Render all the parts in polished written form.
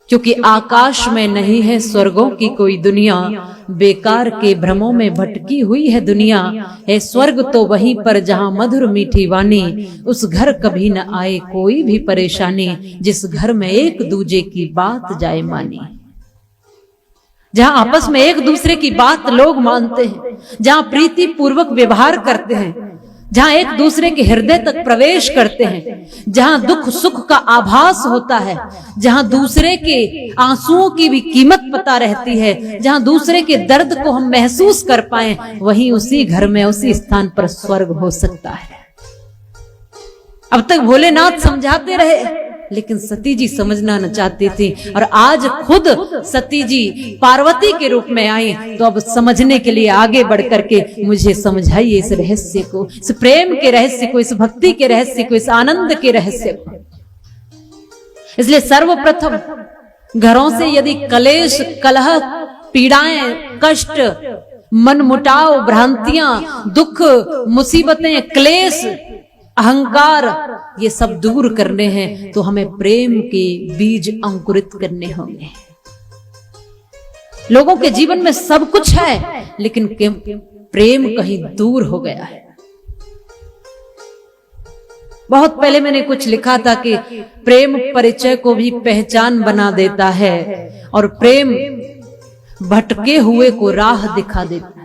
क्योंकि आकाश में नहीं है स्वर्गों की कोई दुनिया, बेकार के भ्रमों में भटकी हुई है दुनिया। है स्वर्ग तो वहीं पर जहां मधुर मीठी वाणी, उस घर कभी न आए कोई भी परेशानी, जिस घर में एक दूजे की बात जाए मानी। जहां आपस में एक दूसरे की बात लोग मानते हैं, जहां प्रीति पूर्वक व्यवहार करते हैं, जहां एक दूसरे के हृदय तक प्रवेश करते हैं, जहां दुख सुख का आभास होता है, जहां दूसरे के आंसुओं की भी कीमत पता रहती है, जहां दूसरे के दर्द को हम महसूस कर पाए, वहीं उसी घर में उसी स्थान पर स्वर्ग हो सकता है। अब तक भोलेनाथ समझाते रहे, लेकिन सती जी समझना न चाहती थी, और आज खुद सती जी पार्वती के रूप में आई, तो अब समझने के लिए आगे बढ़ करके मुझे समझाइए इस रहस्य को, इस प्रेम के रहस्य को, इस भक्ति के रहस्य को, इस आनंद के रहस्य को। इसलिए सर्वप्रथम घरों से यदि कलेश, कलह, पीड़ाएं, कष्ट, मनमुटाव, भ्रांतियां, दुख, मुसीबतें, क्लेश, अहंकार, ये सब दूर करने हैं, तो हमें प्रेम के बीज अंकुरित करने होंगे। लोगों के जीवन में सब कुछ है, लेकिन प्रेम कहीं दूर हो गया है। बहुत पहले मैंने कुछ लिखा था कि प्रेम परिचय को भी पहचान बना देता है, और प्रेम भटके हुए को राह दिखा देता है।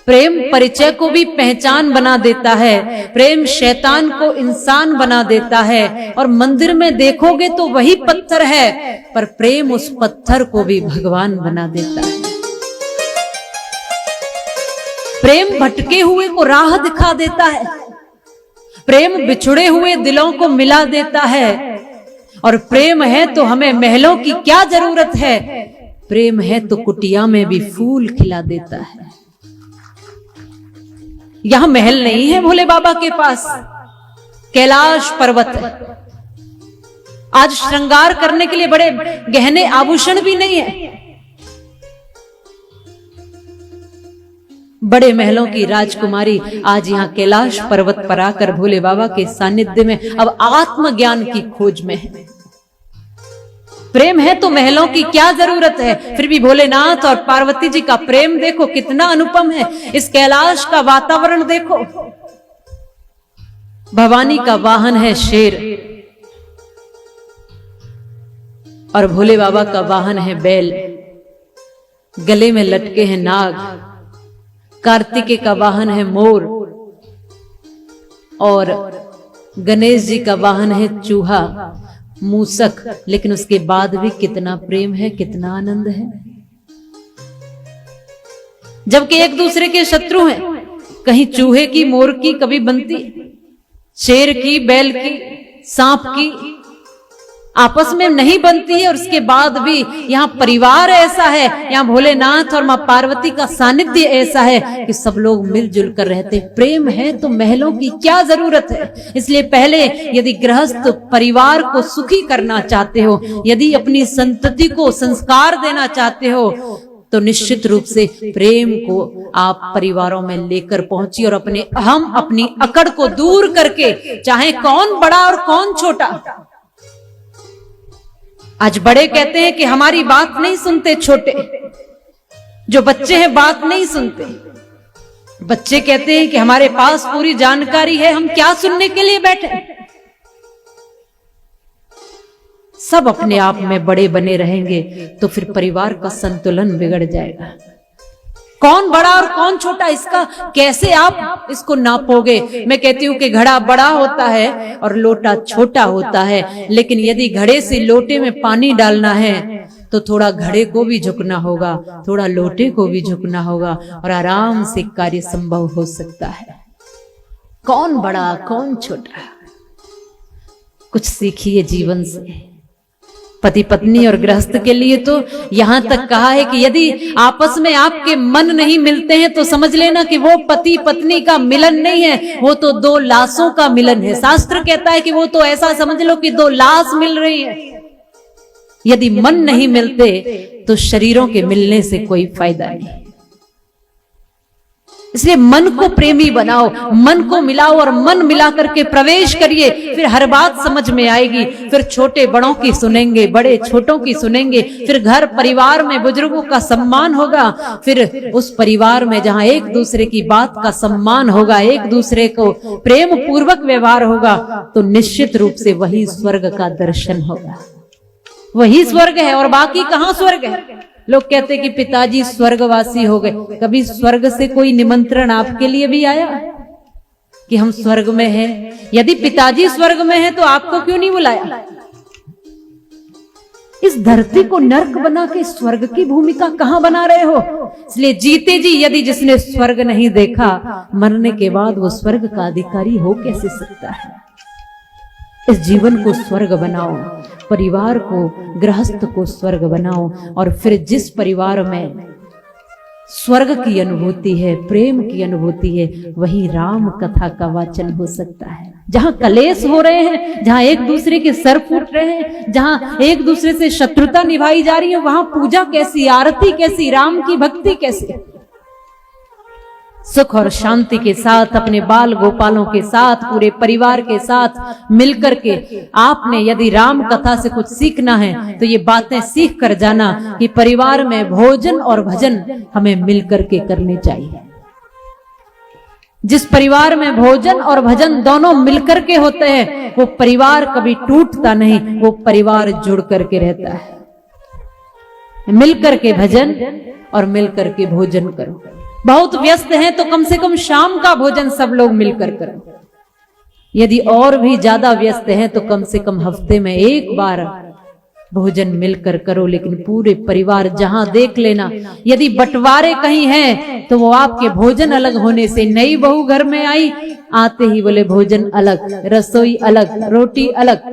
प्रेम परिचय को भी पहचान बना देता है, प्रेम शैतान को इंसान बना देता है, और मंदिर में देखोगे तो वही पत्थर है, पर प्रेम उस पत्थर को भी भगवान बना देता है। प्रेम भटके हुए को राह दिखा देता है, प्रेम बिछुड़े हुए दिलों को मिला देता है, और प्रेम है तो हमें महलों की क्या जरूरत है, प्रेम है तो कुटिया में भी फूल खिला देता है। यहां महल नहीं है भोले बाबा के पास, कैलाश पर्वत है। आज श्रृंगार करने के लिए बड़े गहने आभूषण भी नहीं है। बड़े महलों की राजकुमारी आज यहां कैलाश पर्वत पर आकर भोले बाबा के सानिध्य में अब आत्मज्ञान की खोज में है। प्रेम है तो महलों की क्या जरूरत है। फिर भी भोलेनाथ और पार्वती जी का प्रेम देखो कितना अनुपम है। इस कैलाश का वातावरण देखो। भवानी का वाहन है शेर और भोले बाबा का वाहन है बैल। गले में लटके हैं नाग। कार्तिकेय का वाहन है मोर और गणेश जी का वाहन है चूहा, मूसक। लेकिन उसके बाद भी कितना प्रेम है, कितना आनंद है। जबकि एक दूसरे के शत्रु हैं। कहीं चूहे की, मोर की कभी बनती, शेर की, बैल की, सांप की आपस में नहीं बनती है। और उसके बाद भी यहाँ परिवार ऐसा है, यहाँ भोलेनाथ और मां पार्वती का सानिध्य ऐसा है कि सब लोग मिलजुल कर रहते। प्रेम है तो महलों की क्या जरूरत है। इसलिए पहले यदि गृहस्थ परिवार को सुखी करना चाहते हो, यदि अपनी संतति को संस्कार देना चाहते हो, तो निश्चित रूप से प्रेम को आप परिवारों में लेकर पहुंचिए और अपने अहम, अपनी अकड़ को दूर करके, चाहे कौन बड़ा और कौन छोटा। आज बड़े कहते हैं कि हमारी बात नहीं सुनते, छोटे जो बच्चे हैं बात नहीं सुनते। बच्चे कहते हैं कि हमारे पास पूरी जानकारी है, हम क्या सुनने के लिए बैठे। सब अपने आप में बड़े बने रहेंगे तो फिर परिवार का संतुलन बिगड़ जाएगा। कौन बड़ा और कौन छोटा, इसका कैसे आप इसको नापोगे। मैं कहती हूं कि घड़ा बड़ा होता है और लोटा छोटा होता है, लेकिन यदि घड़े से लोटे में पानी डालना है तो थोड़ा घड़े को भी झुकना होगा, थोड़ा लोटे को भी झुकना होगा और आराम से कार्य संभव हो सकता है। कौन बड़ा कौन छोटा, कुछ सीखिए जीवन से। पति पत्नी और गृहस्थ के लिए तो यहां तक कहा है कि यदि आपस में आपके मन नहीं मिलते हैं तो समझ लेना कि वो पति पत्नी का मिलन नहीं है, वो तो दो लाशों का मिलन है। शास्त्र कहता है कि वो तो ऐसा समझ लो कि दो लाश मिल रही है। यदि मन नहीं मिलते तो शरीरों के मिलने से कोई फायदा नहीं। इसलिए मन को प्रेमी बनाओ, मन को मिलाओ और मन मिला करके प्रवेश करिए, फिर हर बात समझ में आएगी। फिर छोटे बड़ों की सुनेंगे, बड़े छोटों की सुनेंगे, फिर घर परिवार में बुजुर्गों का सम्मान होगा, फिर उस परिवार में जहां एक दूसरे की बात का सम्मान होगा, एक दूसरे को प्रेम पूर्वक व्यवहार होगा, तो निश्चित रूप से वही स्वर्ग का दर्शन होगा। वही स्वर्ग है, और बाकी कहां स्वर्ग है। लोग कहते कि पिताजी स्वर्गवासी हो गए। कभी स्वर्ग से कोई निमंत्रण आपके लिए भी आया कि हम स्वर्ग में हैं? यदि पिताजी स्वर्ग में हैं तो आपको क्यों नहीं बुलाया? इस धरती को नर्क बना के स्वर्ग की भूमिका कहां बना रहे हो? इसलिए जीते जी यदि जिसने स्वर्ग नहीं देखा, मरने के बाद वो स्वर्ग का अधिकारी हो कैसे सकता है? इस जीवन को स्वर्ग बनाओ, परिवार को, गृहस्थ को स्वर्ग बनाओ, और फिर जिस परिवार में स्वर्ग की अनुभूति है, प्रेम की अनुभूति है, वही राम कथा का वाचन हो सकता है। जहां कलेश हो रहे हैं, जहां एक दूसरे के सर फूट रहे हैं, जहां एक दूसरे से शत्रुता निभाई जा रही है, वहां पूजा कैसी, आरती कैसी, राम की भक्ति कैसी? सुख और शांति के साथ, अपने बाल गोपालों के साथ, पूरे परिवार के साथ मिलकर के आपने यदि राम कथा से कुछ सीखना है तो ये बातें सीख कर जाना कि परिवार में भोजन और भजन हमें मिलकर के करने चाहिए। जिस परिवार में भोजन और भजन दोनों मिलकर के होते हैं, वो परिवार कभी टूटता नहीं, वो परिवार जुड़ करके रहता है। मिलकर के भजन और मिलकर के भोजन करो। बहुत व्यस्त हैं तो कम से कम शाम का भोजन सब लोग मिलकर करो। यदि और भी ज्यादा व्यस्त हैं तो कम से कम हफ्ते में एक बार भोजन मिलकर करो, लेकिन पूरे परिवार। जहां देख लेना, यदि बंटवारे कहीं हैं तो वो आपके भोजन अलग होने से, नई बहू घर में आई, आते ही बोले भोजन अलग, रसोई अलग, रोटी अलग,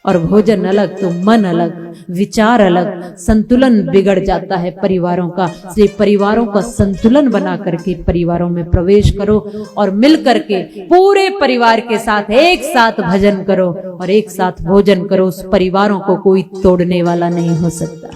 और भोजन अलग तो मन अलग, विचार अलग, संतुलन बिगड़ जाता है परिवारों का। इसलिए परिवारों का संतुलन बना करके परिवारों में प्रवेश करो और मिल करके पूरे परिवार के साथ एक साथ भजन करो और एक साथ भोजन करो। उस परिवारों को कोई तोड़ने वाला नहीं हो सकता।